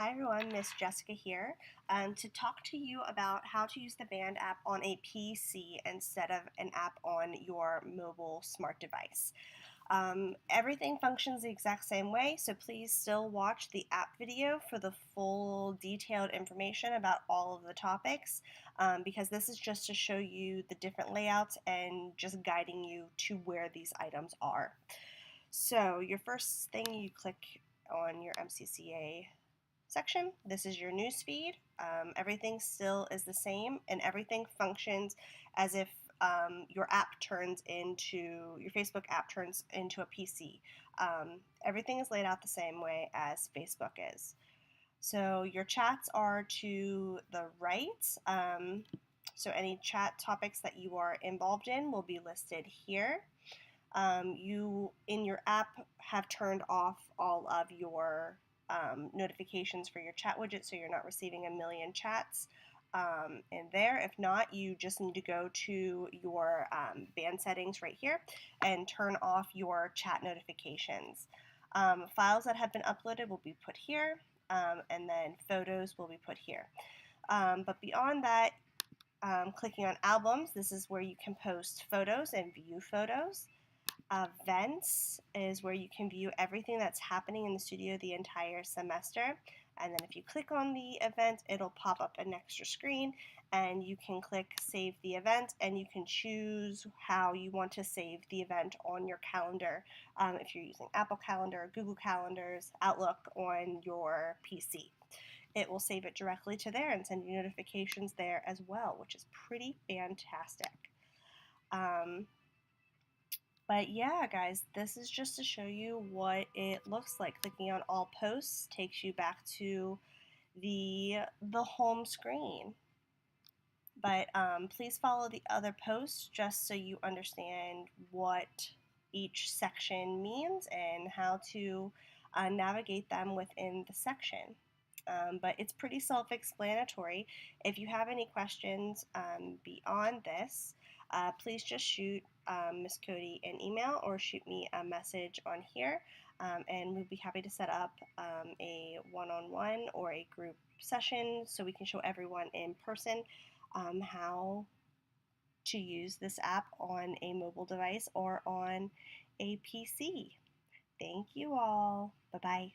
Hi everyone, Miss Jessica here to talk to you about how to use the Band app on a PC instead of an app on your mobile smart device. Everything functions the exact same way, so please still watch the app video for the full detailed information about all of the topics because this is just to show you the different layouts and just guiding you to where these items are. So your first thing, you click on your MCCA section. This is your news feed. Everything still is the same and everything functions as if your Facebook app turns into a PC. Everything is laid out the same way as Facebook is. So your chats are to the right. So any chat topics that you are involved in will be listed here. You in your app have turned off all of your notifications for your chat widget, so you're not receiving a million chats in there. If not, you just need to go to your band settings right here and turn off your chat notifications. Files that have been uploaded will be put here, and then photos will be put here. But beyond that, clicking on albums, this is where you can post photos and view photos. Events is where you can view everything that's happening in the studio the entire semester. And then if you click on the event, it'll pop up an extra screen and you can click save the event and you can choose how you want to save the event on your calendar. If you're using Apple Calendar, Google Calendars, Outlook on your PC. It will save it directly to there and send you notifications there as well, which is pretty fantastic. But yeah, guys, this is just to show you what it looks like. Clicking on all posts takes you back to the home screen. But please follow the other posts just so you understand what each section means and how to navigate them within the section. But it's pretty self-explanatory. If you have any questions beyond this, please just shoot Miss Cody an email or shoot me a message on here, and we'll be happy to set up a one-on-one or a group session so we can show everyone in person how to use this app on a mobile device or on a PC. Thank you all. Bye-bye.